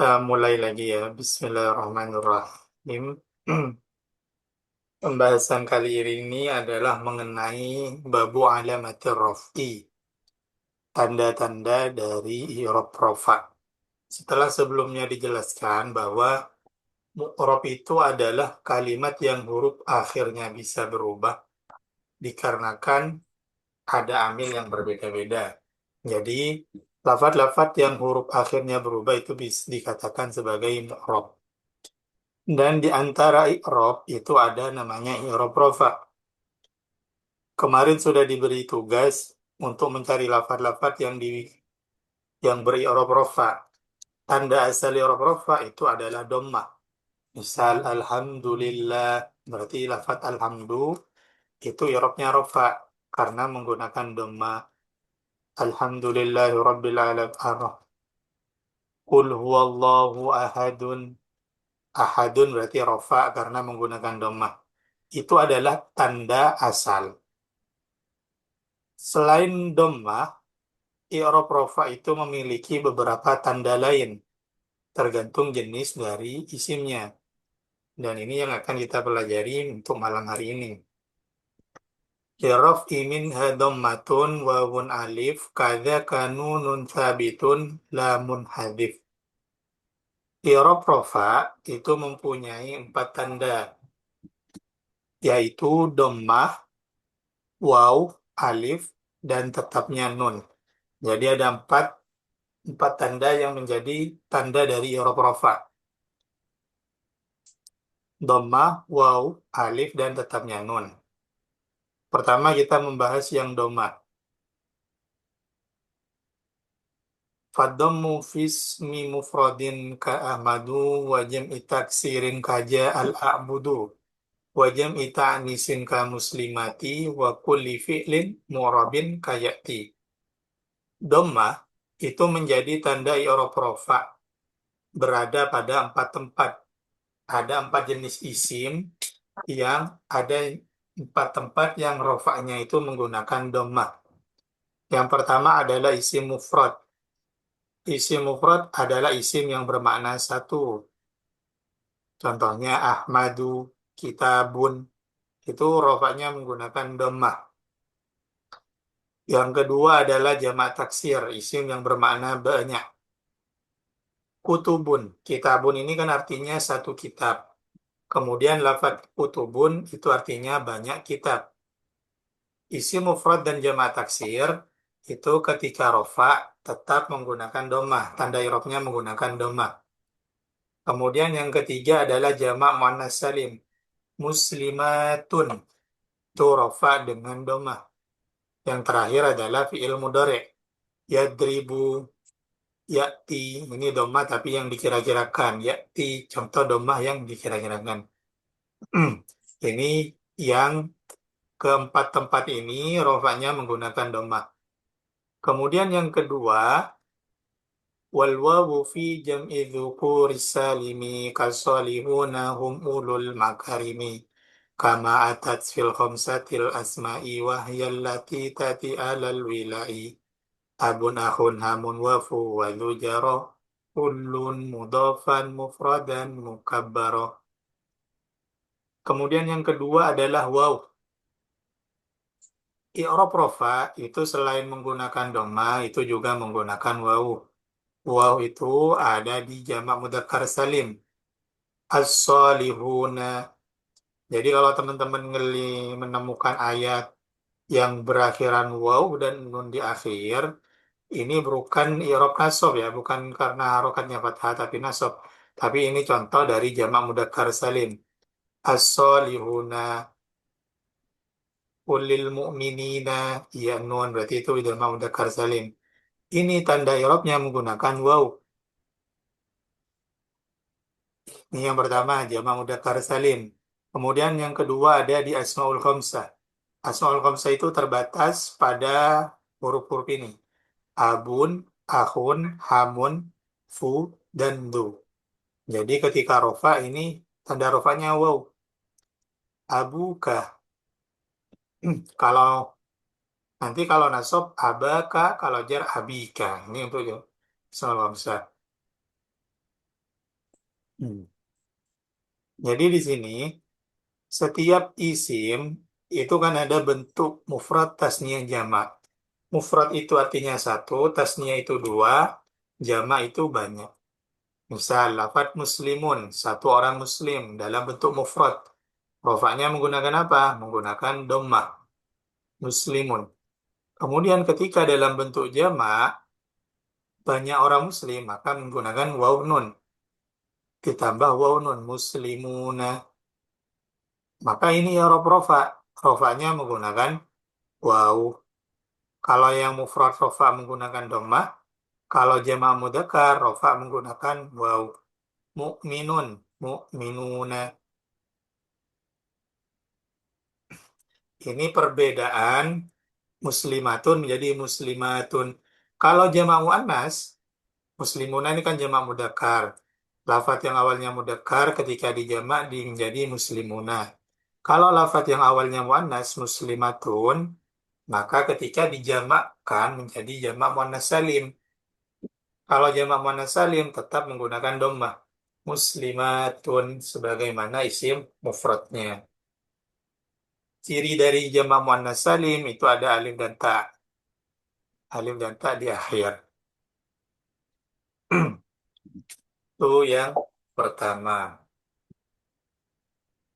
Kita mulai lagi ya. Bismillahirrahmanirrahim. Pembahasan kali ini adalah mengenai babu alamatir raf'i, tanda-tanda dari i'rab rafa. Setelah sebelumnya dijelaskan bahwa mu'rab itu adalah kalimat yang huruf akhirnya bisa berubah dikarenakan ada amil yang berbeda-beda. Jadi, lafaz-lafaz yang huruf akhirnya berubah itu bisa dikatakan sebagai mu'rab. Dan di antara i'rab itu ada namanya i'rab rafa. Kemarin sudah diberi tugas untuk mencari lafaz-lafaz yang beri-i'rab rafa. Tanda asal i'rab rafa itu adalah dhammah. Misal alhamdulillah, berarti lafaz alhamdu itu i'rabnya rafa karena menggunakan dhammah. Alhamdulillahi rabbil alamin. Qul huwallahu ahadun. Ahadun berarti rafa karena menggunakan dhammah. Itu adalah tanda asal. Selain dhammah, i'rab rafa itu memiliki beberapa tanda lain, tergantung jenis dari isimnya. Dan ini yang akan kita pelajari untuk malam hari ini. Liraf'i minha dhammatun wawun alif kadza kanunun sabitun lamun hadif. I'rab rafa itu mempunyai 4 tanda, yaitu dhammah, waw, alif, dan tetapnya nun. Jadi ada empat tanda yang menjadi tanda dari i'rab rafa. Dhammah, waw, alif, dan tetapnya nun. Pertama kita membahas yang dhammah. Fadhammu fismi mufradin ka ahmadu wa jam'i taksirin kaja al-a'budu wa jam'i ta'nisin ka muslimati wa kulli fi'lin mu'rabin kayati. Dhammah itu menjadi tanda i'rab rafa berada pada 4 tempat. Ada 4 jenis isim yang ada 4 tempat yang rofaknya itu menggunakan dhammah. Yang pertama adalah isim mufrad. Isim mufrad adalah isim yang bermakna satu. Contohnya Ahmadu, Kitabun. Itu rofaknya menggunakan dhammah. Yang kedua adalah jamak taksir, isim yang bermakna banyak. Kutubun. Kitabun ini kan artinya satu kitab. Kemudian lafadz kutubun itu artinya banyak kitab. Isim mufrad dan jamak taksir itu ketika rofa tetap menggunakan domah, tanda i'rabnya menggunakan domah. Kemudian yang ketiga adalah jamak muannas salim, muslimatun, itu rofa dengan domah. Yang terakhir adalah fi'il mudhari', yadribu, ya'ti, ini domah tapi yang dikira-kirakan, ya'ti, contoh domah yang dikira-kirakan. Ini yang keempat tempat ini rofanya menggunakan domah. Kemudian yang kedua, wal wawu fi jam'i dzukuri salimi kasolihuna hum ulul makarimi kama atat fil khamsatil asma'i wa hiya allati tati alal wila'i abun akhun hamun wafu wa dzujara kullun mudhafan mufradan mukabbaro. Kemudian yang kedua adalah waw. I'rab rafa itu selain menggunakan dhamma itu juga menggunakan waw. Waw itu ada di jamak mudzakkar salim. As-salihuna. Jadi kalau teman-teman menemukan ayat yang berakhiran waw dan nun di akhir, ini bukan i'rab nasab ya, bukan karena harokatnya fathah tapi nasab. Tapi ini contoh dari jamak mudzakkar salim. As-salihuna, ulil mu'minina, ya nun berarti itu jamak mudzakkar salim. Ini tanda i'rabnya menggunakan waw. Ini yang pertama, jamak mudzakkar salim. Kemudian yang kedua ada di Asmaul Khamsah. Asmaul Khamsah itu terbatas pada huruf-huruf ini. Abun, akhun, hamun, fu, dan du. Jadi ketika rofa ini tanda rofanya waw. Abuka. Kalau nanti kalau nasab abaka, kalau jar abika. Ini untuk Asmaul Khamsah. Hmm. Jadi di sini setiap isim itu kan ada bentuk mufrad, tasniyah, jamak. Mufrad itu artinya satu, tasniyah itu dua, jamak itu banyak. Misal, lafadz muslimun, satu orang muslim dalam bentuk mufrad. Rofaknya menggunakan apa? Menggunakan dhammah, muslimun. Kemudian ketika dalam bentuk jamak, banyak orang muslim, maka menggunakan waw nun. Ditambah waw nun, muslimuna. Maka ini ya rofa. Rofaknya menggunakan waw. Kalau yang mufrad rofa menggunakan dhammah, kalau jamak mudzakkar rofa menggunakan waw. Mu'minun, mu'minuna. Ini perbedaan muslimatun menjadi muslimatun. Kalau jamak muannas, muslimuna ini kan jamak mudzakkar. Lafadz yang awalnya mudzakkar ketika dijamak menjadi muslimuna. Kalau lafadz yang awalnya muannas muslimatun, maka ketika dijamakkan menjadi jamak muannas salim. Kalau jamak muannas salim tetap menggunakan dhammah. Muslimatun sebagaimana isim mufradnya. Ciri dari jamak muannas salim itu ada alif dan ta. Alif dan ta di akhir. Itu yang pertama.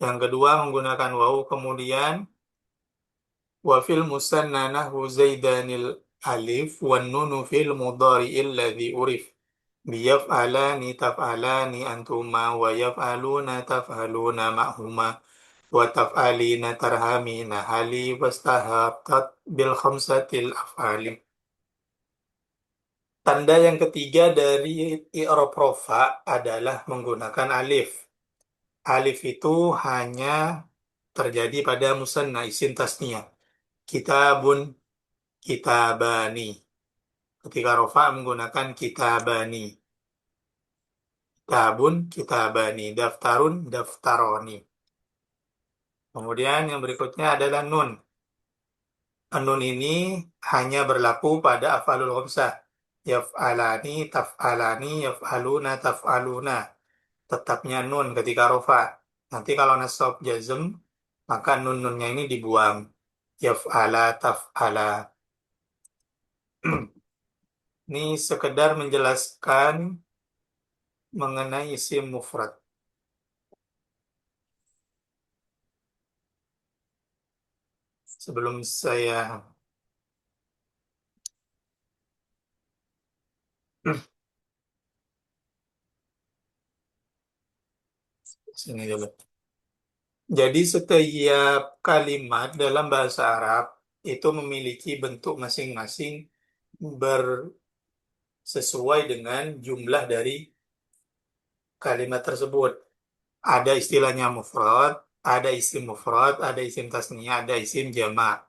Yang kedua menggunakan wawu kemudian wafil musanna nahwu zaidanil alif wan nunu fil mudhari'il ladzi urif biyaf'alani taf'alani antuma wa yaf'aluna taf'aluna ma'huma wa taf'alina tarhamina hali wastahatat bil khamsatil af'ali. Tanda yang ketiga dari i'rab rofa adalah menggunakan alif. Alif itu hanya terjadi pada musanna isim tasniyah. Kitabun, kitabani. Ketika rofa menggunakan kitabani. Kitabun, kitabani. Daftarun, daftaroni. Kemudian yang berikutnya adalah nun. Nun ini hanya berlaku pada af'alul khamsah. Yaf'alani, taf'alani, yaf'aluna, taf'aluna. Tetapnya nun ketika rofa. Nanti kalau nasab jazm, maka nun-nunnya ini dibuang. Yaf'ala, taf'ala. Ini sekedar menjelaskan mengenai isim mufrad. Sebelum saya sini dulu. Jadi setiap kalimat dalam bahasa Arab itu memiliki bentuk masing-masing sesuai dengan jumlah dari kalimat tersebut. Ada istilahnya mufrad, ada isim mufrad, ada isim tasniyah, ada isim jamak.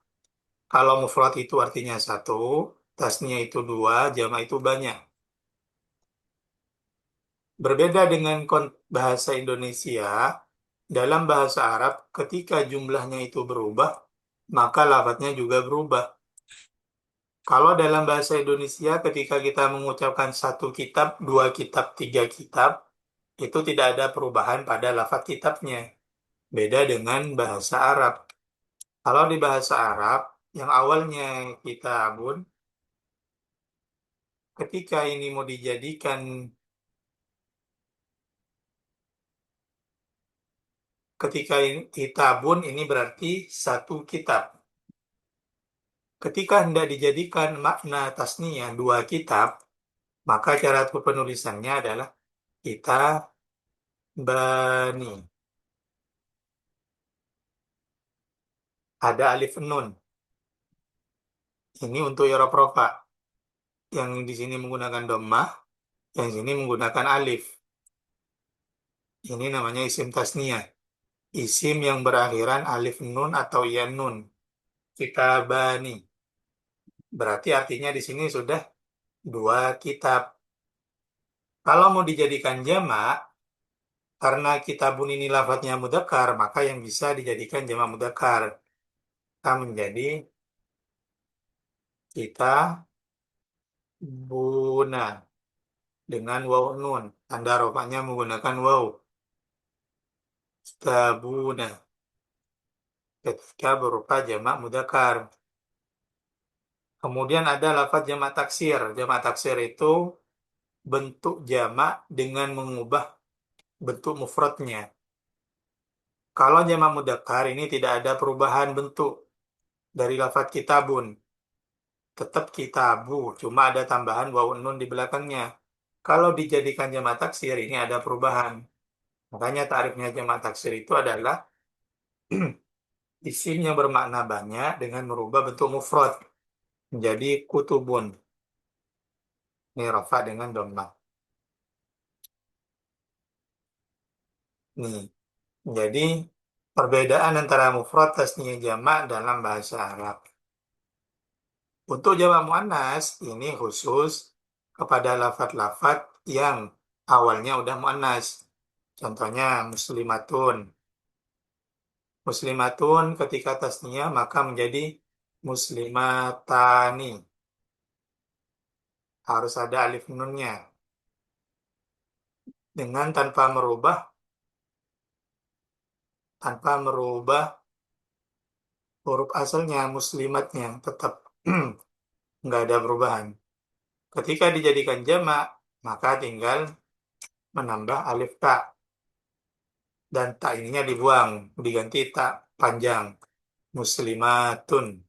Kalau mufrad itu artinya satu, tasniyah itu dua, jamak itu banyak. Berbeda dengan bahasa Indonesia, dalam bahasa Arab ketika jumlahnya itu berubah, maka lafadznya juga berubah. Kalau dalam bahasa Indonesia ketika kita mengucapkan satu kitab, dua kitab, tiga kitab, itu tidak ada perubahan pada lafadz kitabnya. Beda dengan bahasa Arab. Kalau di bahasa Arab, yang awalnya kitabun, ketika ini mau dijadikan, ketika ini kitabun ini berarti satu kitab. Ketika hendak dijadikan makna tasniyah dua kitab, maka cara penulisannya adalah kita bani. Ada alif nun. Ini untuk i'rab rofa. Yang di sini menggunakan dhammah, yang sini menggunakan alif. Ini namanya isim tasniyah. Isim yang berakhiran alif nun atau ya nun. Kita bani. Berarti artinya di sini sudah dua kitab. Kalau mau dijadikan jamak, karena kitabun ini lafadznya mudzakkar, maka yang bisa dijadikan jamak mudzakkar. Kita menjadi kita buna. dengan waw nun. Tanda rofaknya menggunakan waw. Kitabuna. Ketika berupa jamak mudzakkar. Kemudian ada lafaz jamak taksir. Jamak taksir itu bentuk jamak dengan mengubah bentuk mufradnya. Kalau jamak mudzakkar ini tidak ada perubahan bentuk dari lafaz kitabun. Tetap kitabu, cuma ada tambahan waw nun di belakangnya. Kalau dijadikan jamak taksir ini ada perubahan. Makanya tarifnya jamak taksir itu adalah isim yang bermakna banyak dengan merubah bentuk mufrad menjadi kutubun. Ini rafa dengan dhammah. Nih, jadi perbedaan antara mufrad, tasniyah, jamak dalam bahasa Arab. Untuk jamak muannas ini khusus kepada lafat-lafat yang awalnya udah muannas. Contohnya muslimatun. Muslimatun ketika tasniyah maka menjadi muslimatani. Harus ada alif nunnya. Dengan tanpa merubah huruf asalnya muslimatnya tetap nggak ada perubahan. Ketika dijadikan jamak maka tinggal menambah alif ta dan ta ininya dibuang diganti ta panjang muslimatun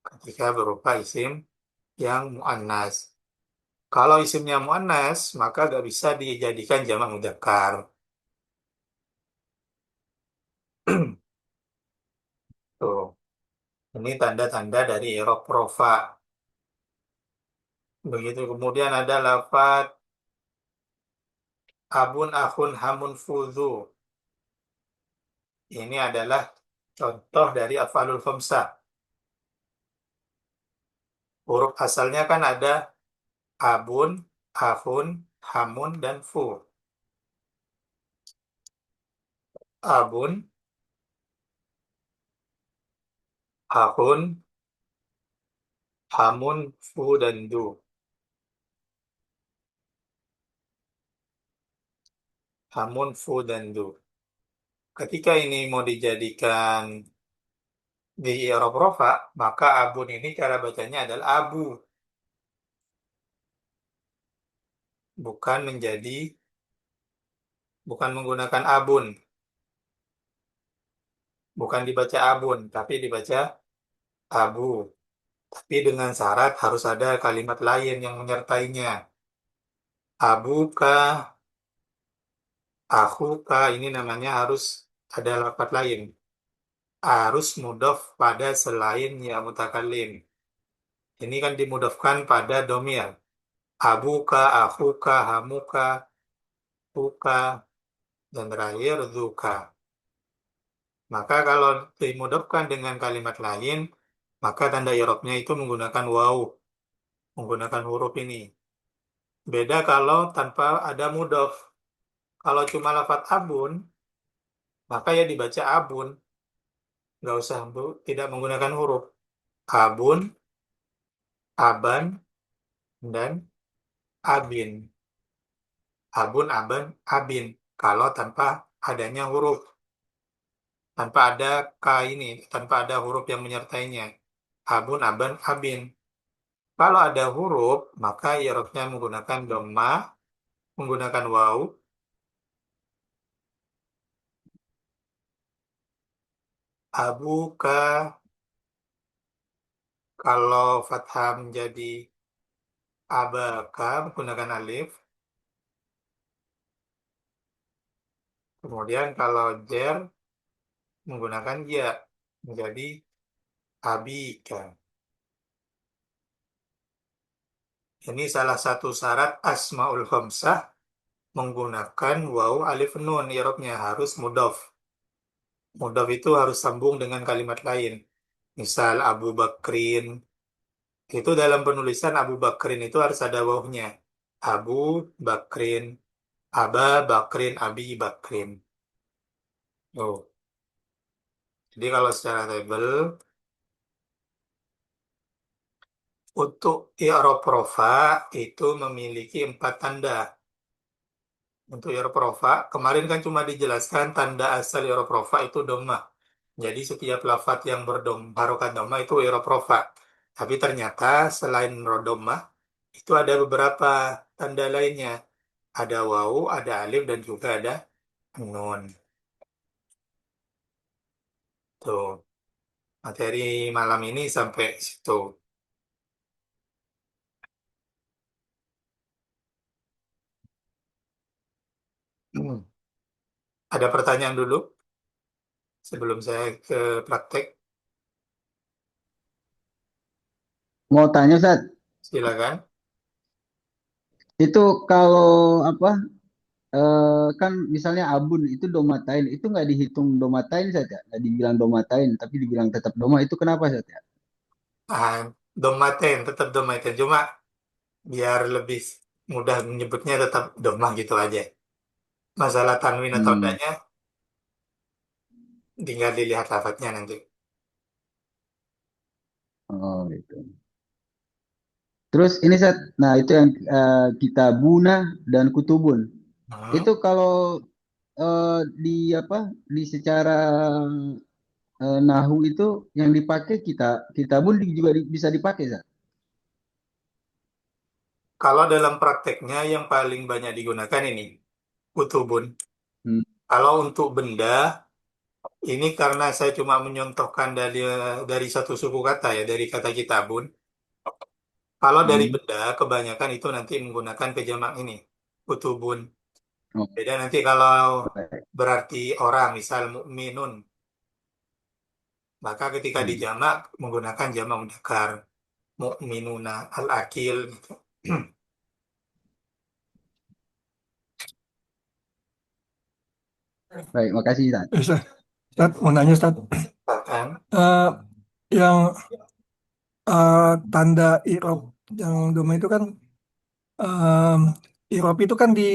ketika berupa isim yang muannas. Kalau isimnya muannas maka nggak bisa dijadikan jamak mudzakkar. Tuh, ini tanda-tanda dari i'rab rofa. Begitu kemudian ada lafaz abun, akhun, hamun, fudhu. Ini adalah contoh dari af'alul khamsah. Huruf asalnya kan ada abun, akhun, hamun, dan fu. Abun, akhun, hamun, fu, dan du. Hamun, fu, dan du. Ketika ini mau dijadikan di i'rab rofa, maka abun ini cara bacanya adalah abu. Bukan menjadi, bukan menggunakan abun. Bukan dibaca abun, tapi dibaca abu. Tapi dengan syarat harus ada kalimat lain yang menyertainya. Abuka, akhuka, ini namanya harus ada lafaz lain. Harus mudhof pada selain ya mutakallim. Ini kan dimudhofkan pada domir. Abuka, akhuka, hamuka, huka, dan terakhir zuka. Maka kalau dimudhofkan dengan kalimat lain, maka tanda i'rabnya itu menggunakan waw, menggunakan huruf ini. Beda kalau tanpa ada mudhof. Kalau cuma lafadz abun, maka ya dibaca abun, nggak usah tidak menggunakan huruf. Abun, aban, dan abin. Abun, aban, abin. Kalau tanpa adanya huruf, tanpa ada k ini, tanpa ada huruf yang menyertainya. Abun, aban, abin. Kalau ada huruf, maka i'rabnya menggunakan dhammah, menggunakan waw, abuka. Kalau fathah menjadi abaka, menggunakan alif. Kemudian kalau jer menggunakan ya menjadi abika. Ini salah satu syarat asmaul khamsah menggunakan waw alif nun i'rabnya harus mudhof. Mudhof itu harus sambung dengan kalimat lain. Misal Abu Bakrin, itu dalam penulisan Abu Bakrin itu harus ada wawnya. Abu Bakrin, Aba Bakrin, Abi Bakrin. Oh, jadi kalau secara tabel Untuk i'rab rofa itu memiliki 4 tanda. Untuk i'rab rofa, kemarin kan cuma dijelaskan tanda asal i'rab rofa itu dhammah. Jadi setiap lafadz yang harokat dhammah itu i'rab rofa. Tapi ternyata selain dhammah itu ada beberapa tanda lainnya. Ada wawu, ada alif, dan juga ada nun. Tuh, materi malam ini sampai situ. Hmm. Ada pertanyaan dulu sebelum saya ke praktek. Mau tanya Ustaz, Silakan. itu kalau apa kan misalnya abun itu domatain itu nggak dihitung domatain saja, nggak dibilang domatain tapi dibilang tetap doma itu kenapa saja? Ah, domaten, tetap domaten. Cuma biar lebih mudah menyebutnya tetap domah gitu aja. Masalah tanwin atau Hmm. enggaknya tinggal dilihat lafadznya nanti. Oh gitu. Terus ini Sat, nah itu yang kitabuna dan kutubun. Hmm. Itu kalau di apa di secara nahu itu yang dipakai kitabun juga bisa dipakai Sat. Kalau dalam prakteknya yang paling banyak digunakan ini, kutubun. Hmm. Kalau untuk benda, ini karena saya cuma menyontohkan dari satu suku kata ya, dari kata kitabun. Kalau dari Hmm. benda, kebanyakan itu nanti menggunakan kejamak ini, kutubun. Oh, Beda nanti kalau baik. berarti orang, misal mukminun, maka ketika Hmm. dijamak menggunakan jamak mudzakkar, mukminuna, al-akil gitu. Baik, makasih Sat. Ustaz, Ustaz, mau nanya Ustaz. Bahkan Eh, yang tanda irob yang doma itu kan em, irob itu kan di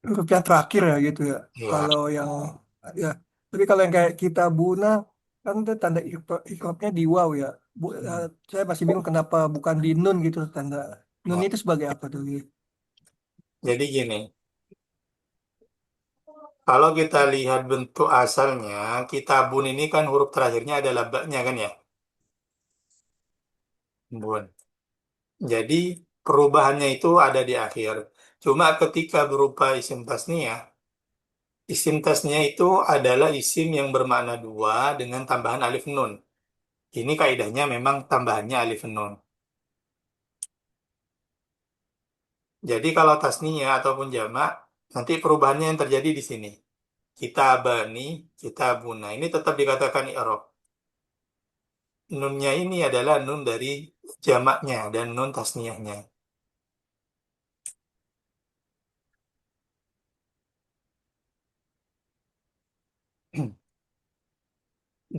huruf yang terakhir ya gitu ya. ya, Kalau yang ya, tapi kalau yang kayak kita buna kan itu tanda irobnya di waw ya. Saya masih bingung kenapa bukan di nun gitu tanda nun ya. itu sebagai apa tuh? Jadi gini, kalau kita lihat bentuk asalnya, kitabun ini kan huruf terakhirnya adalah baknya kan ya, bun. Jadi perubahannya itu ada di akhir. Cuma ketika berupa isim tasnya itu adalah isim yang bermakna dua dengan tambahan alif nun. Ini kaidahnya memang tambahannya alif nun. Jadi kalau tasniya ataupun jamak, nanti perubahannya yang terjadi di sini. Kitabani, kitabuna. Ini tetap dikatakan i'rab. Nunnya ini adalah nun dari jamaknya dan nun tasniyahnya.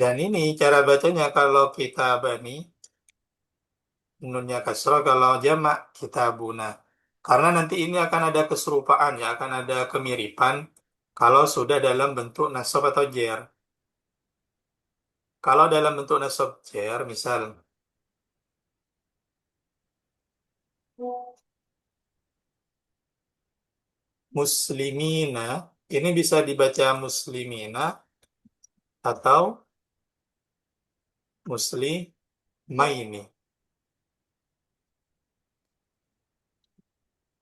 Dan ini cara bacanya kalau kitabani, nunnya kasroh, kalau jamak kitabuna. Karena nanti ini akan ada keserupaan ya, akan ada kemiripan kalau sudah dalam bentuk nasab atau jer. Kalau dalam bentuk nasab jer, misal muslimina, ini bisa dibaca muslimina atau muslimaini.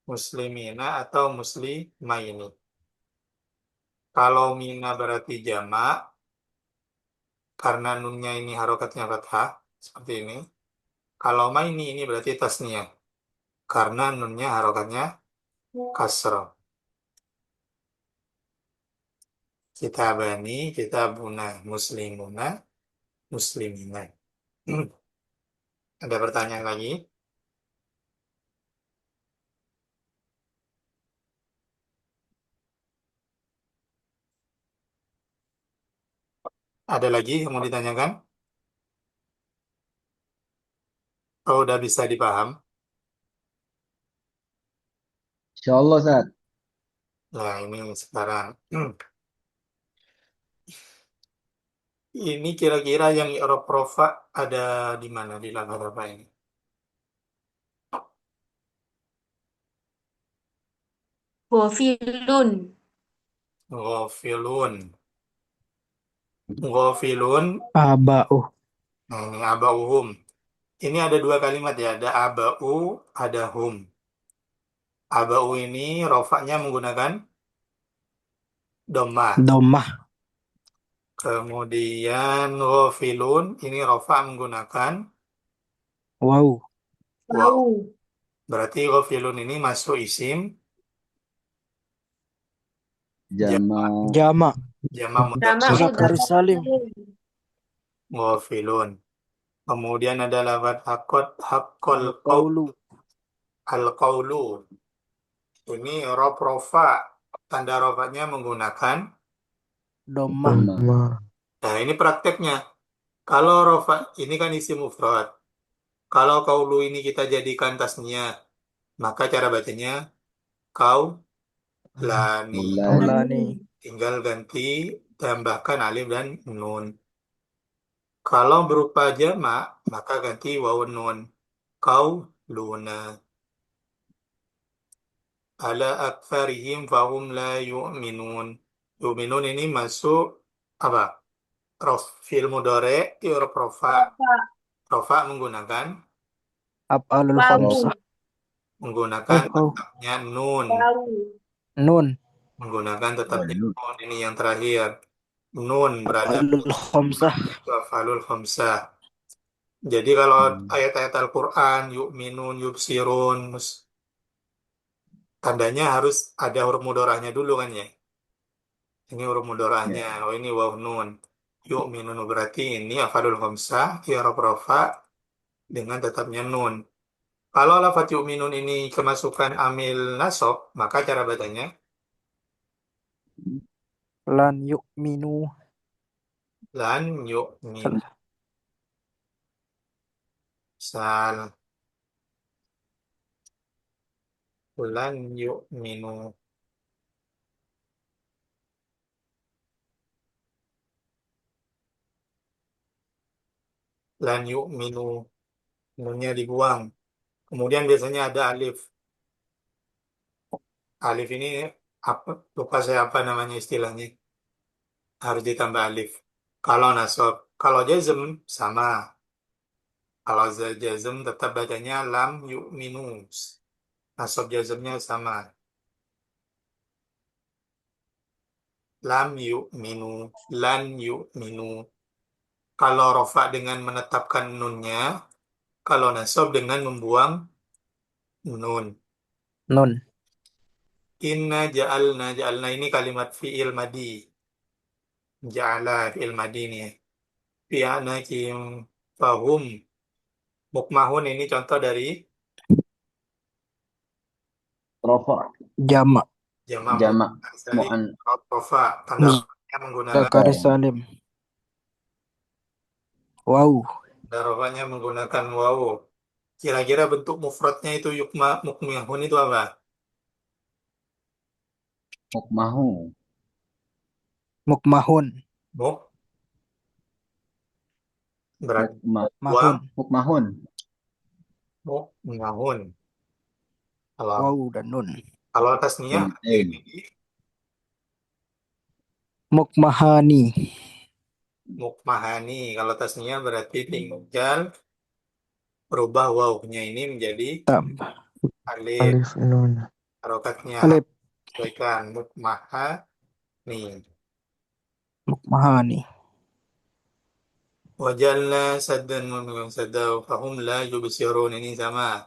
Muslimina atau muslimaini. Kalau mina berarti jamak, karena nunnya ini harokatnya fathah, seperti ini. Kalau maini ini berarti tasniyah, karena nunnya harokatnya kasroh. Kitabani, kitabuna, muslimuna, muslimina. Ada pertanyaan lagi? Ada lagi yang mau ditanyakan? Oh, udah bisa dipaham? Insya Allah Sat. Nah, ini sekarang. Ini kira-kira yang i'rab rofa ada di mana di lafaz apa ini? Ghafilun. Ghafilun. Ghafilun. Aba'uh. Nah, ini abauhum. Ini ada dua kalimat ya, ada abau, ada hum. Abau ini rofaknya menggunakan dhammah. Domah. Kemudian ghafilun ini rofa menggunakan Wow. waw. Tahu. Berarti ghafilun ini masuk isim Jama. Jama. jamak Sama mudzakkar Muzakkar salim. ghafilun. Kemudian ada lafaz haqqal Qaulu. al qaulu. Ini rof rofa. Tanda rofanya menggunakan. Domah. Nah, ini prakteknya. Kalau rofa ini kan isim mufrad. Kalau qaulu ini kita jadikan tasnya, maka cara bacanya kau lani. Mulai. Qaulani. Tinggal ganti tambahkan alif dan nun. Kalau berupa jamak, maka ganti wawu nun. Kau luna. Ala aktsarihim fahum la yu'minun. Yu'minun ini masuk apa? Fi'il mudhari, i'rab rofa. Rofa menggunakan Af'alul Wawu. khamsah. menggunakan Oh. tetapnya nun. Tahu. Nun. Menggunakan tetapnya Nun. nun. Ini yang terakhir. Nun berada Af'alul khamsah. itu af'alul khamsah. Jadi kalau ayat-ayat Al-Quran, yu'minun, yubsirun, tandanya harus ada huruf mudorahnya dulu kan ya. Ini huruf mudorahnya. Ya. Oh ini waw nun. Yu'minun berarti ini af'alul khamsah, i'rab rafa dengan tetapnya nun. Kalau lafaz yu'minun ini kemasukan amil nasab, maka cara bacanya Lan yu'minu. lan yu'min. Salah. Sal lan yu'minu. Lan yu'minu. Nunnya dibuang. Kemudian biasanya ada alif. Alif ini apa? Lupa saya apa namanya istilahnya. Harus ditambah alif. Kalau nasab, kalau jazm sama. Kalau jazm tetap bacanya lam yu'minu. Nasab jazmnya sama. Lam yu'minu, lan yu'minu. Kalau rofa dengan menetapkan nunnya, kalau nasab dengan membuang nun. Nun. Inna ja'alna, ja'alna ini kalimat fi'il madi. Ja'ala fi'il madi nih. Fi'anakim fahum. Mukmahun ini contoh dari Rofa. Jama. jamak Jama. dari Mu'an. rofa. Tanda rofanya menggunakan Muzakkar salim. Wow. tanda rofanya menggunakan wawu. Kira-kira bentuk mufradnya itu mukmahun itu apa? Mukmahu. Mukmahun. Muk berarti Mahun. Mukmahun. mukmahun. Kalau Wow dan nun. kalau tasniah Mukmahani. mukmahani. Kalau tasniah berarti tinggal berubah wawunya ini menjadi Tambah. alif. Alif nun. Harokatnya Alif. sesuaikan mukmahani. Mukmahani. Wajalna saddan sadau fahum la yubsirun ini sama.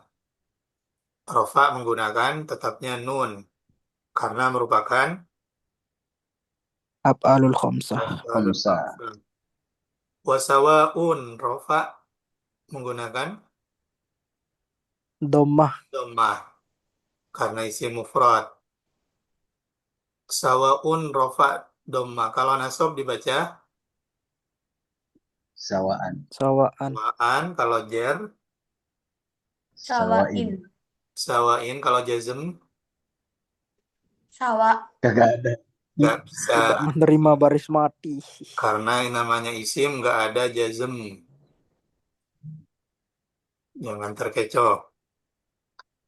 Rofa menggunakan tetapnya nun karena merupakan Af'alul khamsah. Khamsah. wasawaun rofa menggunakan Domah. dhammah karena isi mufrad. Sawaun rofa dhammah. Kalau nasab dibaca Sawaan. Sawaan. sawaan. Kalau jer Sawain. sawain. Kalau jazm Sawa. Kagak ada. nggak bisa, Tidak menerima baris mati. karena yang namanya isim nggak ada jazm. Jangan terkecoh.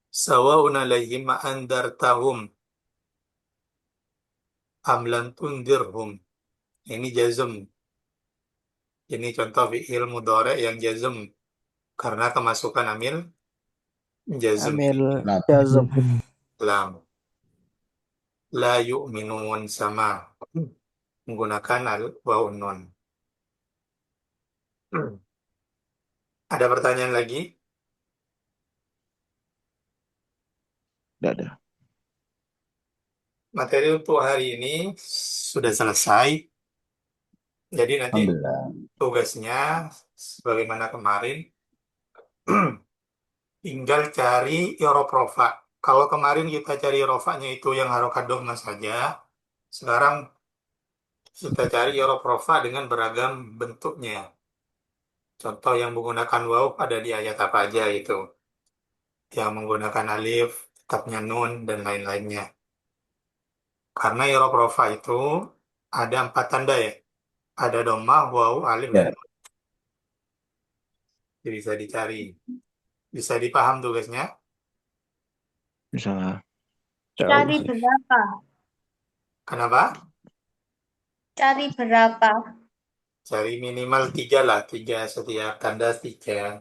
Sawa'un alaihim ma'andartahum am lam tundirhum. Ini jazm. Ini contoh fi'il mudhari yang jazm karena kemasukan amil jazm. Amil Lah. jazm. Lam. La yu'minun sama. Menggunakan al wawu nun. Ada pertanyaan lagi? Tidak ada. Materi untuk hari ini sudah selesai. Jadi nanti Alhamdulillah. tugasnya sebagaimana kemarin tinggal cari irob rofa. Kalau kemarin kita cari rofanya itu yang harokat dhamma saja, sekarang kita cari irob rofa dengan beragam bentuknya. Contoh yang menggunakan waw ada di ayat apa aja itu. Yang menggunakan alif, tetapnya nun, dan lain-lainnya. Karena irob rofa itu ada 4 tanda ya. Ada dhammah, waw, alif, dan Ya, nun. Jadi bisa dicari. Bisa dipaham tugasnya. Bisa jauh Cari sih. berapa? Kenapa? Cari berapa? Cari minimal 3 lah. 3 setiap tanda 3.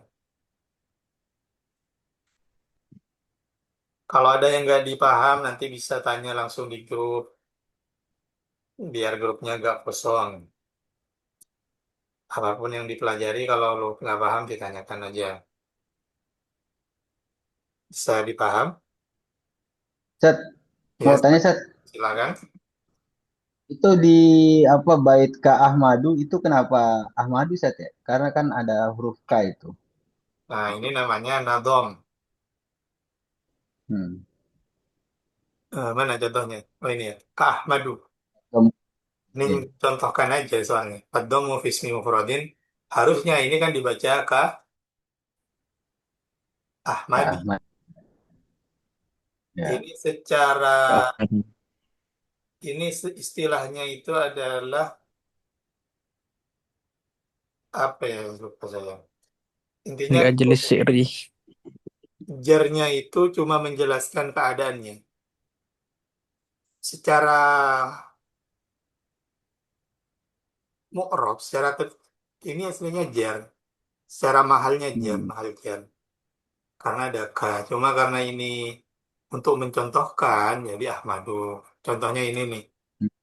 Kalau ada yang nggak dipaham, nanti bisa tanya langsung di grup. Biar grupnya nggak kosong. Apapun yang dipelajari, kalau lo nggak paham, ditanyakan aja. Bisa dipaham? Sat, mau Ya, tanya Sat, silakan. itu di apa bait Ka Ahmadu itu kenapa Ahmadu Sat ya? Karena kan ada huruf K itu. Nah, ini namanya nadom. Hmm. Mana contohnya? Oh, ini ya. Ka'ahmadu. Ini Oke. contohkan aja soalnya. Ad-dhammu fi ismi mufradin. Harusnya ini kan dibaca Ka Ka Ahmadi. Ahmad. Ya. Ini secara, Ah, ini istilahnya itu adalah apa ya, lupa saya. Intinya Enggak jelas siri. jarnya itu cuma menjelaskan keadaannya. Secara mu'rab, ini aslinya jar. Secara mahalnya jar, Hmm. mahal jar. Karena ada ka. Cuma karena ini untuk mencontohkan, jadi Ahmadu. Contohnya ini nih.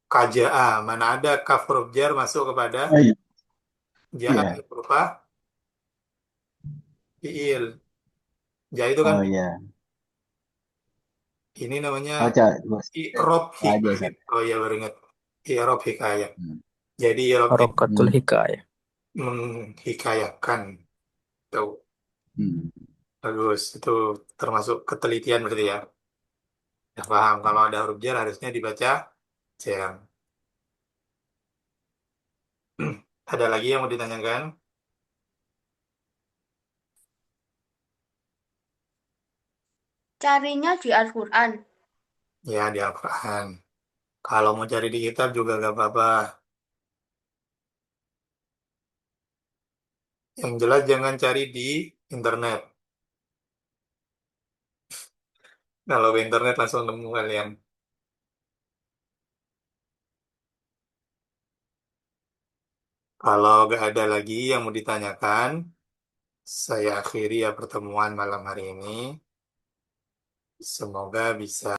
Kaja'a. Mana ada kaf huruf jar masuk kepada Oh iya. ja'a Iya. berupa fi'il. Ja itu kan Oh iya. ini namanya Oh, Cak, bos. i'rab Aja hikayat. Sat. Oh iya baru ingat. I'rab hikayat. Hmm. Jadi i'rab Harokatul Hmm. hikayah. menghikayakan. Tuh, Hmm. bagus. Itu termasuk ketelitian berarti ya. Ya paham. Kalau ada huruf jar harusnya dibaca jar. Ada lagi yang mau ditanyakan? Carinya di Al-Quran. Ya di Al-Quran. Kalau mau cari di kitab juga gak apa-apa. Yang jelas jangan cari di internet. Kalau ke internet langsung nemu kalian. Kalau gak ada lagi yang mau ditanyakan, saya akhiri ya pertemuan malam hari ini. Semoga bisa